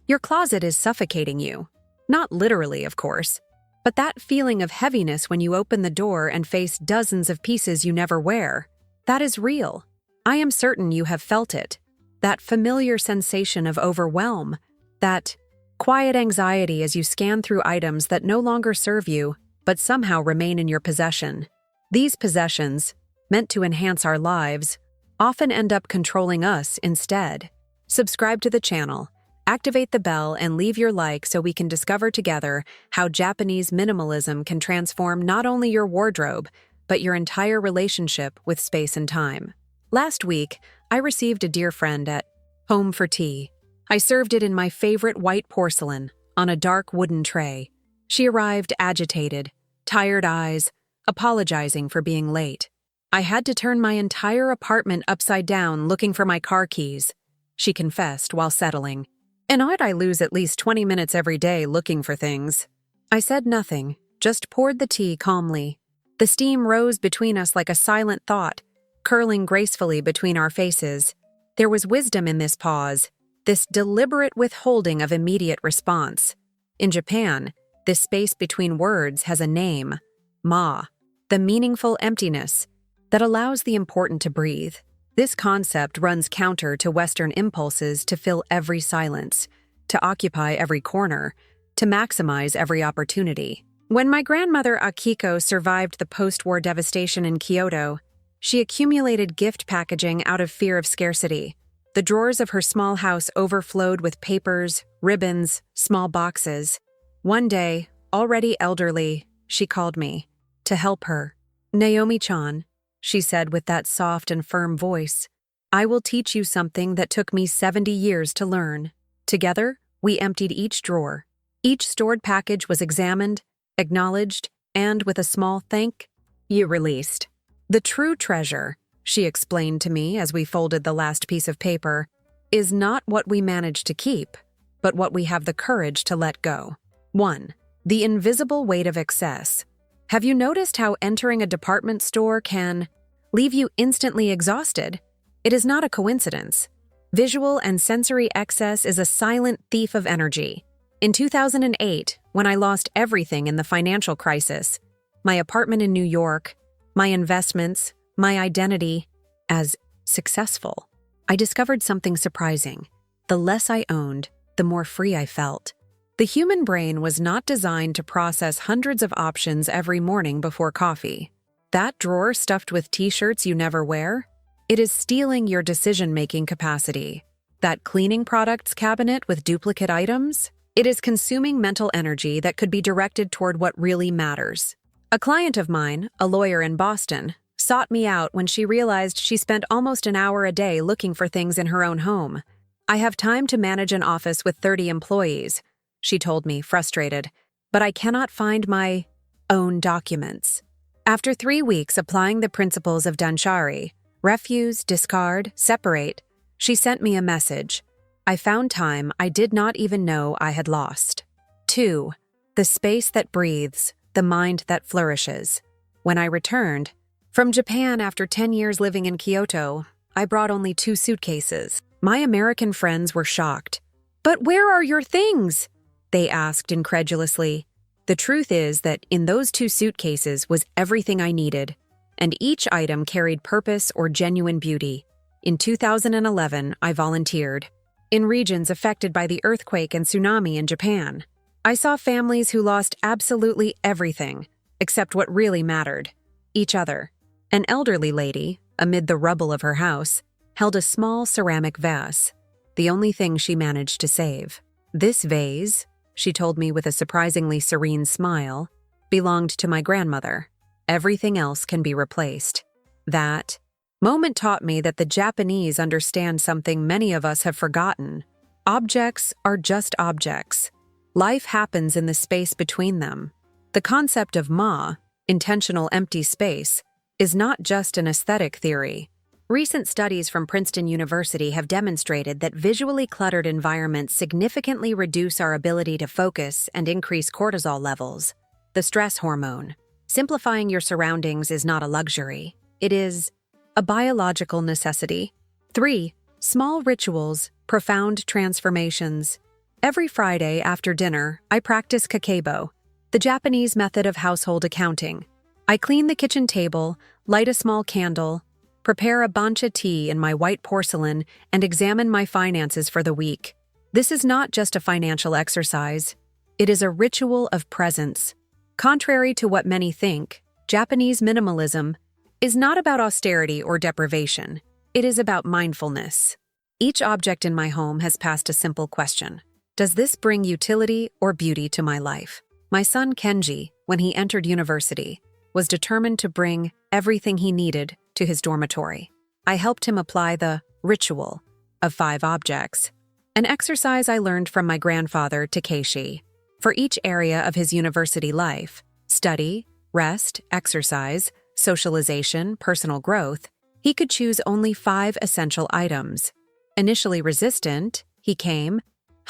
Your closet is suffocating you. Not literally, of course, but that feeling of heaviness when you open the door and face dozens of pieces you never wear, that is real. I am certain you have felt it. That familiar sensation of overwhelm, that quiet anxiety as you scan through items that no longer serve you, but somehow remain in your possession. These possessions, meant to enhance our lives, often end up controlling us instead. Subscribe to the channel, activate the bell, and leave your like so we can discover together how Japanese minimalism can transform not only your wardrobe, but your entire relationship with space and time. Last week, I received a dear friend at home for tea. I served it in my favorite white porcelain, on a dark wooden tray. She arrived agitated, tired eyes, apologizing for being late. I had to turn my entire apartment upside down looking for my car keys, she confessed while settling. And I'd lose at least 20 minutes every day looking for things. I said nothing, just poured the tea calmly. The steam rose between us like a silent thought, curling gracefully between our faces. There was wisdom in this pause, this deliberate withholding of immediate response. In Japan, this space between words has a name, ma, the meaningful emptiness that allows the important to breathe. This concept runs counter to Western impulses to fill every silence, to occupy every corner, to maximize every opportunity. When my grandmother Akiko survived the post-war devastation in Kyoto, she accumulated gift packaging out of fear of scarcity. The drawers of her small house overflowed with papers, ribbons, small boxes. One day, already elderly, she called me to help her. "Naomi-chan," she said with that soft and firm voice, "I will teach you something that took me 70 years to learn." Together, we emptied each drawer. Each stored package was examined, acknowledged, and with a small thank you released. The true treasure, she explained to me as we folded the last piece of paper, is not what we manage to keep, but what we have the courage to let go. 1. The invisible weight of excess. Have you noticed how entering a department store can leave you instantly exhausted? It is not a coincidence. Visual and sensory excess is a silent thief of energy. In 2008, when I lost everything in the financial crisis, my apartment in New York, my investments, my identity as successful, I discovered something surprising. The less I owned, the more free I felt. The human brain was not designed to process hundreds of options every morning before coffee. That drawer stuffed with t-shirts you never wear? It is stealing your decision-making capacity. That cleaning products cabinet with duplicate items? It is consuming mental energy that could be directed toward what really matters. A client of mine, a lawyer in Boston, sought me out when she realized she spent almost an hour a day looking for things in her own home. "I have time to manage an office with 30 employees, she told me, frustrated, "but I cannot find my own documents." After 3 weeks applying the principles of Danshari, refuse, discard, separate, she sent me a message. I found time I did not even know I had lost. 2. The space that breathes, the mind that flourishes. When I returned from Japan after 10 years living in Kyoto, I brought only 2 suitcases. My American friends were shocked. "But where are your things?" they asked incredulously. The truth is that in those 2 suitcases was everything I needed, and each item carried purpose or genuine beauty. In 2011, I volunteered in regions affected by the earthquake and tsunami in Japan. I saw families who lost absolutely everything, except what really mattered, each other. An elderly lady, amid the rubble of her house, held a small ceramic vase, the only thing she managed to save. This vase, she told me with a surprisingly serene smile, belonged to my grandmother. Everything else can be replaced. That moment taught me that the Japanese understand something many of us have forgotten. Objects are just objects. Life happens in the space between them. The concept of ma, intentional empty space, is not just an aesthetic theory. Recent studies from Princeton University have demonstrated that visually cluttered environments significantly reduce our ability to focus and increase cortisol levels, the stress hormone. Simplifying your surroundings is not a luxury. It is a biological necessity. 3. Small rituals, profound transformations. Every Friday after dinner, I practice kakebo, the Japanese method of household accounting. I clean the kitchen table, light a small candle, prepare a bancha tea in my white porcelain, and examine my finances for the week. This is not just a financial exercise. It is a ritual of presence. Contrary to what many think, Japanese minimalism is not about austerity or deprivation. It is about mindfulness. Each object in my home has passed a simple question. Does this bring utility or beauty to my life? My son Kenji, when he entered university, was determined to bring everything he needed to his dormitory. I helped him apply the ritual of 5 objects, an exercise I learned from my grandfather Takeshi. For each area of his university life, study, rest, exercise, socialization, personal growth, he could choose only 5 essential items. Initially resistant, he came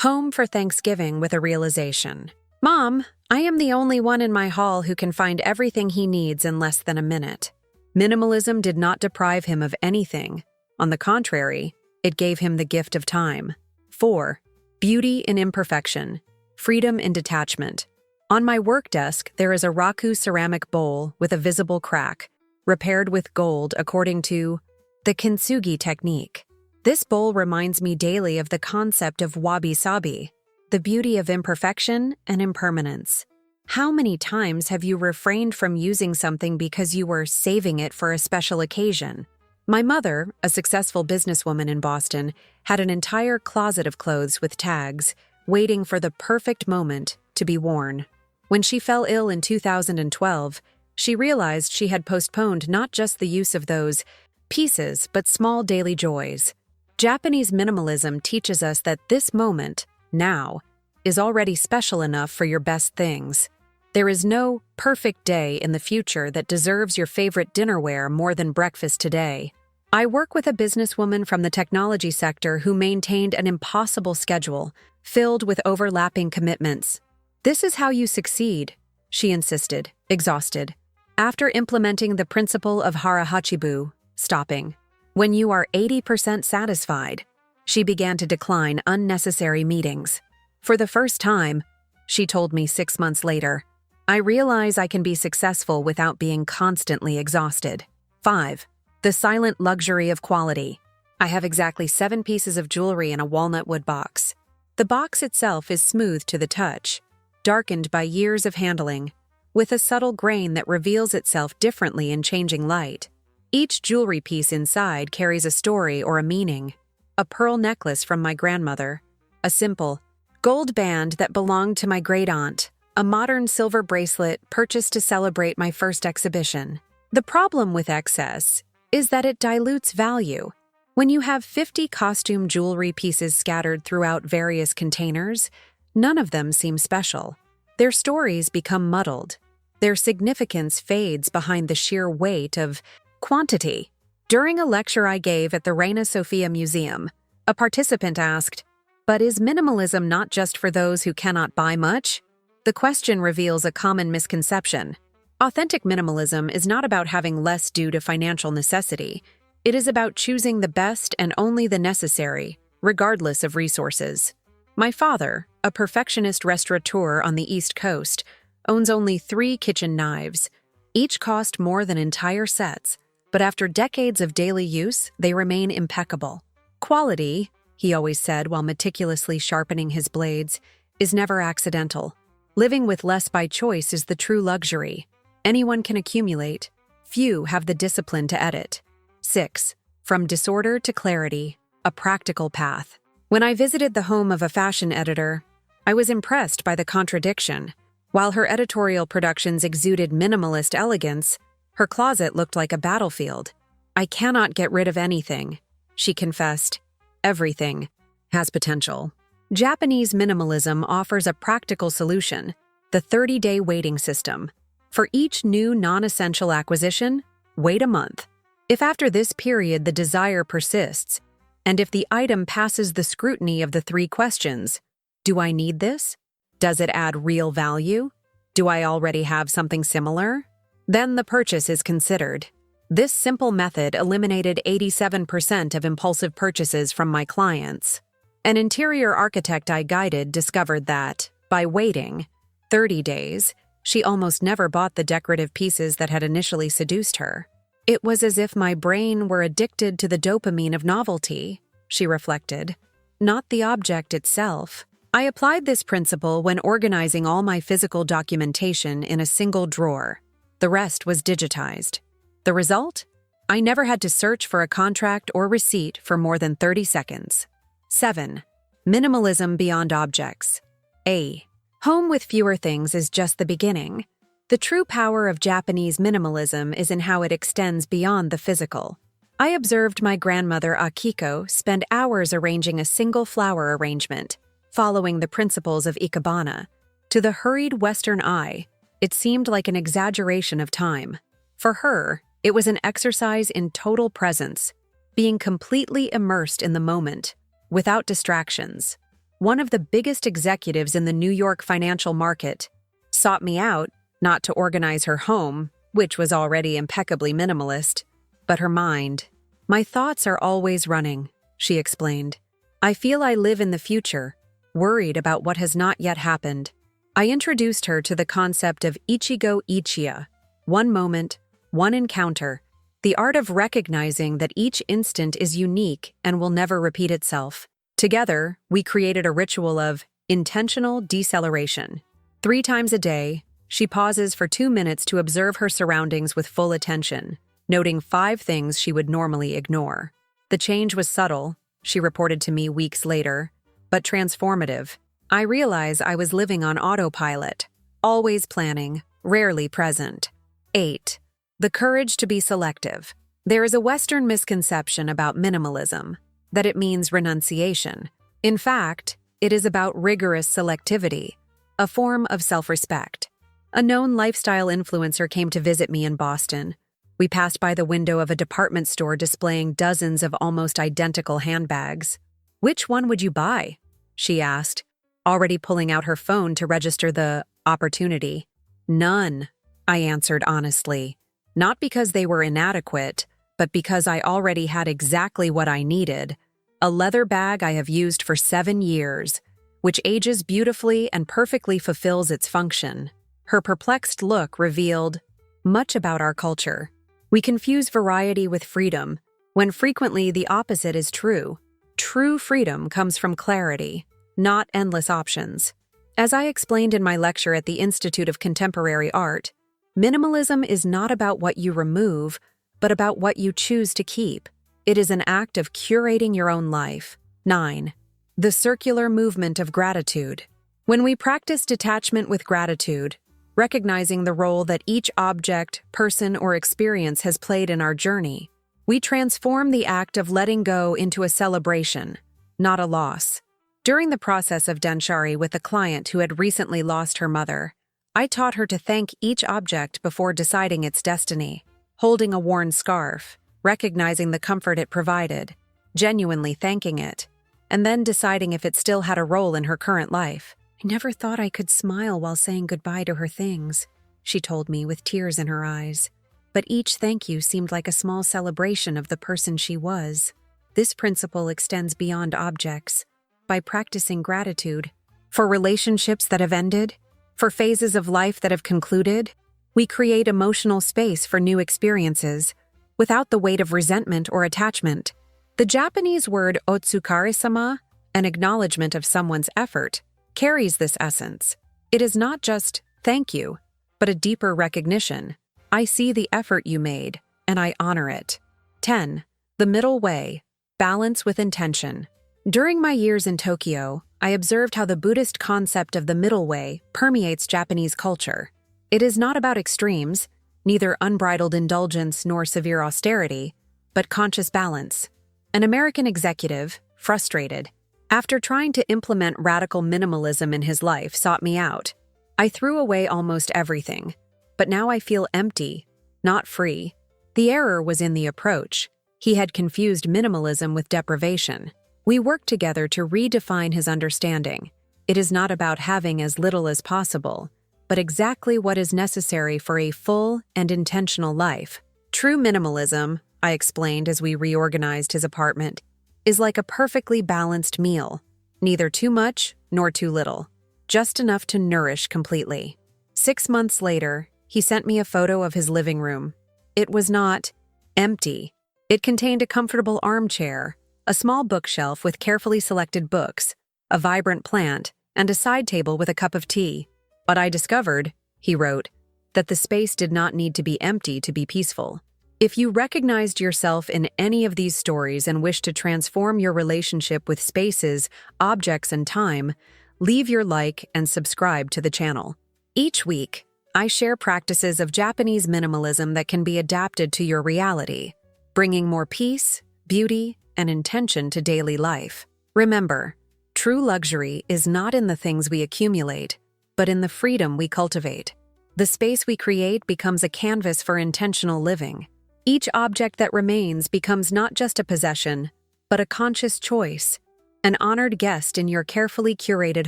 home for Thanksgiving with a realization. Mom, I am the only one in my hall who can find everything he needs in less than a minute. Minimalism did not deprive him of anything. On the contrary, it gave him the gift of time. 4. Beauty in imperfection. Freedom in detachment. On my work desk, there is a raku ceramic bowl with a visible crack, repaired with gold according to the kintsugi technique. This bowl reminds me daily of the concept of wabi-sabi, the beauty of imperfection and impermanence. How many times have you refrained from using something because you were saving it for a special occasion? My mother, a successful businesswoman in Boston, had an entire closet of clothes with tags, waiting for the perfect moment to be worn. When she fell ill in 2012, she realized she had postponed not just the use of those pieces, but small daily joys. Japanese minimalism teaches us that this moment, now, is already special enough for your best things. There is no perfect day in the future that deserves your favorite dinnerware more than breakfast today. I work with a businesswoman from the technology sector who maintained an impossible schedule, filled with overlapping commitments. This is how you succeed, she insisted, exhausted. After implementing the principle of harahachibu, stopping, when you are 80% satisfied, she began to decline unnecessary meetings. For the first time, she told me 6 months later, I realize I can be successful without being constantly exhausted. 5. The silent luxury of quality. I have exactly 7 pieces of jewelry in a walnut wood box. The box itself is smooth to the touch, darkened by years of handling, with a subtle grain that reveals itself differently in changing light. Each jewelry piece inside carries a story or a meaning. A pearl necklace from my grandmother, a simple gold band that belonged to my great-aunt, a modern silver bracelet purchased to celebrate my first exhibition. The problem with excess is that it dilutes value. When you have 50 costume jewelry pieces scattered throughout various containers, none of them seem special. Their stories become muddled. Their significance fades behind the sheer weight of quantity. During a lecture I gave at the Reina Sofia Museum, a participant asked, "But is minimalism not just for those who cannot buy much?" The question reveals a common misconception. Authentic minimalism is not about having less due to financial necessity. It is about choosing the best and only the necessary, regardless of resources. My father, a perfectionist restaurateur on the East Coast, owns only 3 kitchen knives. Each cost more than entire sets, but after decades of daily use, they remain impeccable. Quality, he always said while meticulously sharpening his blades, is never accidental. Living with less by choice is the true luxury. Anyone can accumulate. Few have the discipline to edit. 6. From disorder to clarity, a practical path. When I visited the home of a fashion editor, I was impressed by the contradiction. While her editorial productions exuded minimalist elegance, her closet looked like a battlefield. I cannot get rid of anything, she confessed. Everything has potential. Japanese minimalism offers a practical solution, the 30-day waiting system. For each new non-essential acquisition, wait a month. If after this period the desire persists, and if the item passes the scrutiny of the 3 questions, do I need this? Does it add real value? Do I already have something similar? Then the purchase is considered. This simple method eliminated 87% of impulsive purchases from my clients. An interior architect I guided discovered that, by waiting 30 days, she almost never bought the decorative pieces that had initially seduced her. It was as if my brain were addicted to the dopamine of novelty, she reflected, not the object itself. I applied this principle when organizing all my physical documentation in a single drawer. The rest was digitized. The result? I never had to search for a contract or receipt for more than 30 seconds. 7. Minimalism beyond objects. A. Home with fewer things is just the beginning. The true power of Japanese minimalism is in how it extends beyond the physical. I observed my grandmother Akiko spend hours arranging a single flower arrangement, following the principles of ikebana. To the hurried Western eye, it seemed like an exaggeration of time. For her, it was an exercise in total presence, being completely immersed in the moment, without distractions. One of the biggest executives in the New York financial market sought me out not to organize her home, which was already impeccably minimalist, but her mind. My thoughts are always running, she explained. I feel I live in the future, worried about what has not yet happened. I introduced her to the concept of Ichigo Ichiya, one moment, one encounter, the art of recognizing that each instant is unique and will never repeat itself. Together, we created a ritual of intentional deceleration. 3 times a day, she pauses for 2 minutes to observe her surroundings with full attention, noting 5 things she would normally ignore. The change was subtle, she reported to me weeks later, but transformative. I realized I was living on autopilot, always planning, rarely present. 8. The courage to be selective. There is a Western misconception about minimalism, that it means renunciation. In fact, it is about rigorous selectivity, a form of self-respect. A known lifestyle influencer came to visit me in Boston. We passed by the window of a department store displaying dozens of almost identical handbags. "Which one would you buy?" she asked, already pulling out her phone to register the opportunity. "None," I answered honestly. Not because they were inadequate, but because I already had exactly what I needed. A leather bag I have used for 7 years, which ages beautifully and perfectly fulfills its function. Her perplexed look revealed much about our culture. We confuse variety with freedom, when frequently the opposite is true. True freedom comes from clarity, not endless options. As I explained in my lecture at the Institute of Contemporary Art, minimalism is not about what you remove, but about what you choose to keep. It is an act of curating your own life. 9. The circular movement of gratitude. When we practice detachment with gratitude, recognizing the role that each object, person, or experience has played in our journey, we transform the act of letting go into a celebration, not a loss. During the process of Denshari with a client who had recently lost her mother, I taught her to thank each object before deciding its destiny, holding a worn scarf, recognizing the comfort it provided, genuinely thanking it, and then deciding if it still had a role in her current life. "I never thought I could smile while saying goodbye to her things," she told me with tears in her eyes. But each thank you seemed like a small celebration of the person she was. This principle extends beyond objects. By practicing gratitude for relationships that have ended, for phases of life that have concluded, we create emotional space for new experiences, without the weight of resentment or attachment. The Japanese word otsukare-sama, an acknowledgement of someone's effort, carries this essence. It is not just thank you, but a deeper recognition. I see the effort you made, and I honor it. 10. The middle way, balance with intention. During my years in Tokyo, I observed how the Buddhist concept of the middle way permeates Japanese culture. It is not about extremes, neither unbridled indulgence nor severe austerity, but conscious balance. An American executive, frustrated, after trying to implement radical minimalism in his life, sought me out. I threw away almost everything, but now I feel empty, not free. The error was in the approach. He had confused minimalism with deprivation. We worked together to redefine his understanding. It is not about having as little as possible, but exactly what is necessary for a full and intentional life. True minimalism, I explained as we reorganized his apartment, is like a perfectly balanced meal. Neither too much nor too little. Just enough to nourish completely. 6 months later, he sent me a photo of his living room. It was not empty. It contained a comfortable armchair, a small bookshelf with carefully selected books, a vibrant plant, and a side table with a cup of tea. But I discovered, he wrote, that the space did not need to be empty to be peaceful. If you recognized yourself in any of these stories and wish to transform your relationship with spaces, objects, and time, leave your like and subscribe to the channel. Each week, I share practices of Japanese minimalism that can be adapted to your reality, bringing more peace, beauty, and intention to daily life. Remember, true luxury is not in the things we accumulate, but in the freedom we cultivate. The space we create becomes a canvas for intentional living. Each object that remains becomes not just a possession, but a conscious choice, an honored guest in your carefully curated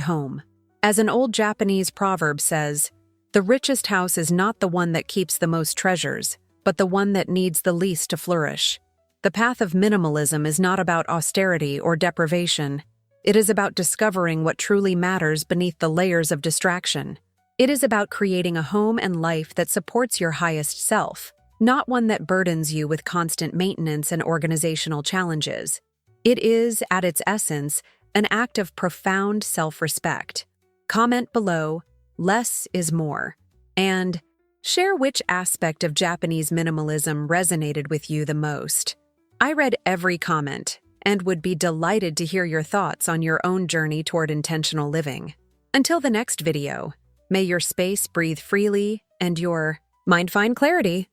home. As an old Japanese proverb says, the richest house is not the one that keeps the most treasures, but the one that needs the least to flourish. The path of minimalism is not about austerity or deprivation. It is about discovering what truly matters beneath the layers of distraction. It is about creating a home and life that supports your highest self, not one that burdens you with constant maintenance and organizational challenges. It is, at its essence, an act of profound self-respect. Comment below, less is more, and share which aspect of Japanese minimalism resonated with you the most. I read every comment and would be delighted to hear your thoughts on your own journey toward intentional living. Until the next video, may your space breathe freely and your mind find clarity.